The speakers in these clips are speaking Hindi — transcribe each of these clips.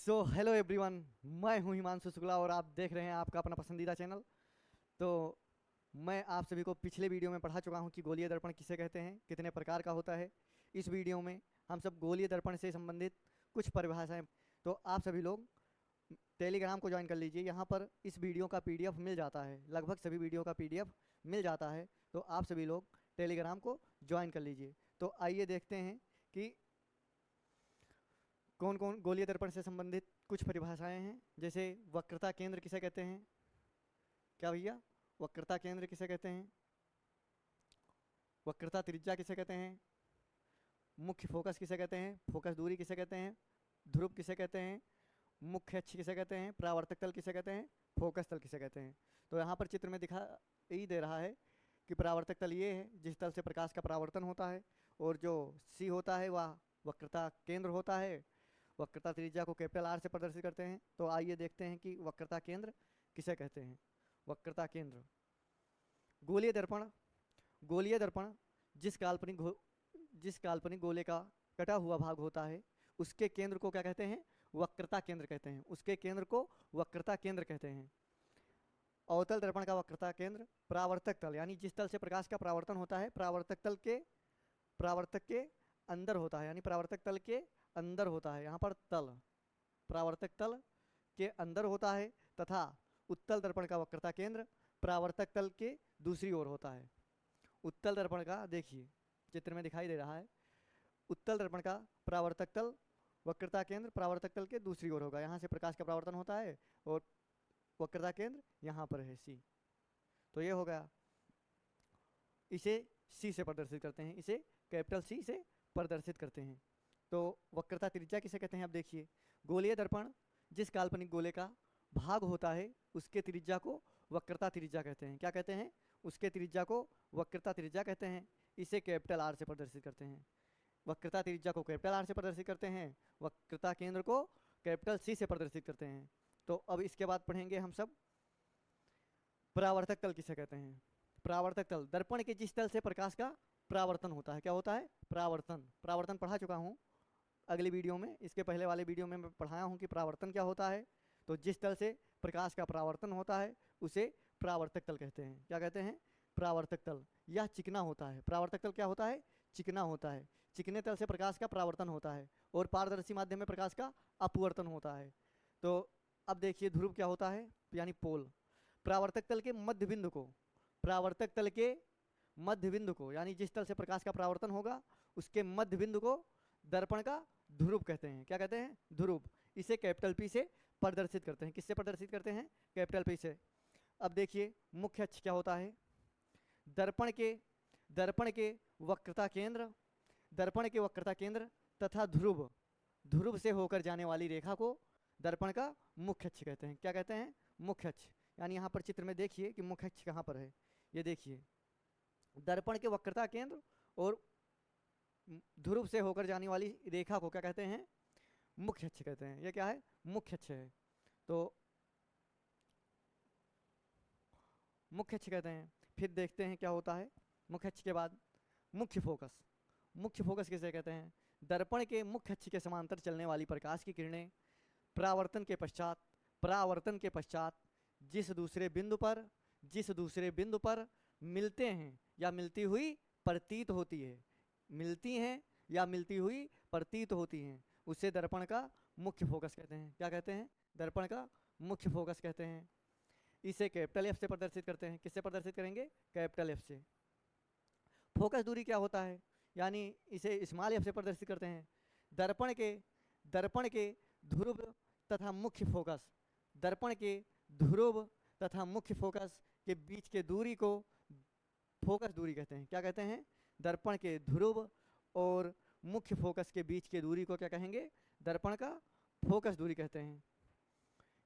सो हेलो एवरीवन, मैं हूं हिमांशु शुक्ला और आप देख रहे हैं आपका अपना पसंदीदा चैनल। तो मैं आप सभी को पिछले वीडियो में पढ़ा चुका हूं कि गोलीय दर्पण किसे कहते हैं, कितने प्रकार का होता है। इस वीडियो में हम सब गोलीय दर्पण से संबंधित कुछ परिभाषाएं। तो आप सभी लोग टेलीग्राम को ज्वाइन कर लीजिए। यहाँ पर इस वीडियो का पीडीएफ मिल जाता है, लगभग सभी वीडियो का पीडीएफ मिल जाता है। तो आप सभी लोग टेलीग्राम को ज्वाइन कर लीजिए। तो आइए देखते हैं कि कौन कौन गोलीय दर्पण से संबंधित कुछ परिभाषाएं हैं। जैसे वक्रता केंद्र किसे कहते हैं? क्या भैया, वक्रता केंद्र किसे कहते हैं? वक्रता त्रिज्या किसे कहते हैं? मुख्य फोकस किसे कहते हैं? फोकस दूरी किसे कहते हैं? ध्रुव किसे कहते हैं? मुख्य अक्ष किसे कहते हैं? परावर्तक तल किसे कहते हैं? फोकस तल किसे कहते हैं? तो यहाँ पर चित्र में दिखा ही दे रहा है कि परावर्तक तल ये है जिस तल से प्रकाश का परावर्तन होता है, और जो सी होता है वह वक्रता केंद्र होता है। वक्रता त्रिज्या को कैपिटल आर से प्रदर्शित करते हैं। तो आइए देखते हैं कि वक्रता केंद्र किसे कहते हैं। वक्रता केंद्र, गोलीय दर्पण। गोलीय दर्पण जिस काल्पनिक गोले का कटा हुआ भाग होता है उसके केंद्र को क्या कहते हैं? वक्रता केंद्र कहते हैं। उसके केंद्र को वक्रता केंद्र कहते हैं। अवतल दर्पण का वक्रता केंद्र परावर्तक तल, यानी जिस तल से प्रकाश का परावर्तन होता है परावर्तक के अंदर होता है, यानी परावर्तक तल के अंदर होता है। यहाँ पर तल परावर्तक तल के अंदर होता है, तथा उत्तल दर्पण का वक्रता केंद्र परावर्तक तल के दूसरी ओर होता है। उत्तल दर्पण का देखिए चित्र में दिखाई दे रहा है। उत्तल दर्पण का परावर्तक तल वक्रता केंद्र परावर्तक तल के दूसरी ओर होगा। यहाँ से प्रकाश का परावर्तन होता है और वक्रता केंद्र यहाँ पर है सी। तो ये हो गया। इसे सी से प्रदर्शित करते हैं, इसे कैपिटल सी से प्रदर्शित करते हैं। तो वक्रता त्रिज्या किसे कहते हैं? अब देखिए, गोलीय दर्पण जिस काल्पनिक गोले का भाग होता है उसके त्रिज्या को वक्रता त्रिज्या कहते हैं। क्या कहते हैं? उसके त्रिज्या को वक्रता त्रिज्या कहते हैं। इसे कैपिटल आर से प्रदर्शित करते हैं। वक्रता त्रिज्या को कैपिटल आर से प्रदर्शित करते हैं, वक्रता केंद्र को कैपिटल सी से प्रदर्शित करते हैं। तो अब इसके बाद पढ़ेंगे हम सब परावर्तक तल किसे कहते हैं। परावर्तक तल, दर्पण के जिस तल से प्रकाश का परावर्तन होता है। क्या होता है? परावर्तन। परावर्तन पढ़ा चुका हूँ अगली वीडियो में। इसके पहले वाले वीडियो में मैं पढ़ाया हूँ कि परावर्तन क्या होता है। तो जिस तल से प्रकाश का परावर्तन होता है उसे परावर्तक तल कहते हैं। क्या कहते हैं? परावर्तक तल। यह चिकना होता है। परावर्तक तल क्या होता है? चिकना होता है। चिकने तल से प्रकाश का परावर्तन होता है और पारदर्शी माध्यम में प्रकाश का अपवर्तन होता है। तो अब देखिए ध्रुव क्या होता है, यानी पोल। परावर्तक तल के मध्य बिंदु को, परावर्तक तल के मध्य बिंदु को, यानी जिस तल से प्रकाश का परावर्तन होगा उसके मध्य बिंदु को दर्पण का ध्रुव कहते हैं। क्या कहते हैं? ध्रुव। इसे कैपिटल पी से प्रदर्शित करते हैं। किससे प्रदर्शित करते हैं? कैपिटल पी से। अब देखिए मुख्य अक्ष क्या होता है। दर्पण के वक्रता केंद्र, दर्पण के वक्रता केंद्र तथा ध्रुव, ध्रुव से होकर जाने वाली रेखा को दर्पण का मुख्य अक्ष कहते हैं। क्या कहते हैं? मुख्य अक्ष। यानी यहाँ पर चित्र में देखिए कि मुख्य अक्ष कहाँ पर है। ये देखिए, दर्पण के वक्रता केंद्र और ध्रुव से होकर जाने वाली रेखा को क्या कहते हैं? मुख्य अक्ष कहते हैं। ये क्या है? मुख्य अक्ष है। तो मुख्य अक्ष कहते हैं। फिर देखते हैं क्या होता है मुख्य अक्ष के बाद। मुख्य फोकस। मुख्य फोकस किसे कहते हैं? दर्पण के मुख्य अक्ष के समांतर चलने वाली प्रकाश की किरणें परावर्तन के पश्चात जिस दूसरे बिंदु पर मिलते हैं या मिलती हुई प्रतीत होती है, मिलती हैं या मिलती हुई प्रतीत होती हैं, उसे दर्पण का मुख्य फोकस कहते हैं। क्या कहते हैं? दर्पण का मुख्य फोकस कहते हैं। इसे कैपिटल एफ से प्रदर्शित करते हैं। किससे प्रदर्शित करेंगे? कैपिटल एफ से। फोकस दूरी क्या होता है? यानी इसे स्मॉल एफ से प्रदर्शित करते हैं। दर्पण के ध्रुव तथा मुख्य फोकस, दर्पण के ध्रुव तथा मुख्य फोकस के बीच के दूरी को फोकस दूरी कहते हैं। क्या कहते हैं? दर्पण के ध्रुव और मुख्य फोकस के बीच के दूरी को क्या कहेंगे? दर्पण का फोकस दूरी कहते हैं।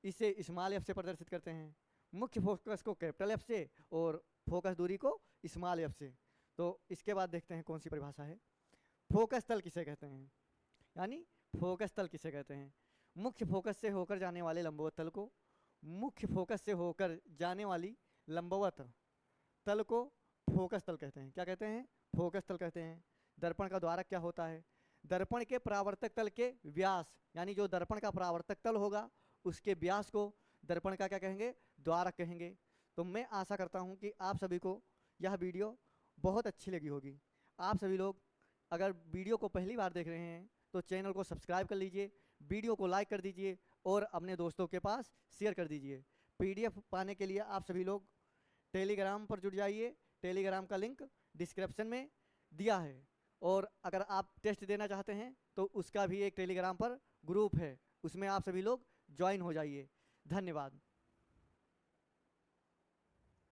इसे स्मॉल एफ से प्रदर्शित करते हैं। मुख्य फोकस को कैपिटल एफ से और फोकस दूरी को स्मॉल एफ से। तो इसके बाद देखते हैं कौन सी परिभाषा है। फोकस तल किसे कहते हैं? यानी फोकस तल किसे कहते हैं? मुख्य फोकस से होकर जाने वाले लंबवत तल को, मुख्य फोकस से होकर जाने वाली लंबवत तल को फोकस तल कहते हैं। क्या कहते हैं? फोकस तल कहते हैं। दर्पण का द्वारक क्या होता है? दर्पण के परावर्तक तल के व्यास, यानी जो दर्पण का परावर्तक तल होगा उसके व्यास को दर्पण का क्या कहेंगे, द्वारक कहेंगे। तो मैं आशा करता हूं कि आप सभी को यह वीडियो बहुत अच्छी लगी होगी। आप सभी लोग अगर वीडियो को पहली बार देख रहे हैं तो चैनल को सब्सक्राइब कर लीजिए, वीडियो को लाइक कर दीजिए और अपने दोस्तों के पास शेयर कर दीजिए। PDF पाने के लिए आप सभी लोग टेलीग्राम पर जुड़ जाइए, टेलीग्राम का लिंक डिस्क्रिप्शन में दिया है। और अगर आप टेस्ट देना चाहते हैं तो उसका भी एक टेलीग्राम पर ग्रुप है, उसमें आप सभी लोग ज्वाइन हो जाइए। धन्यवाद।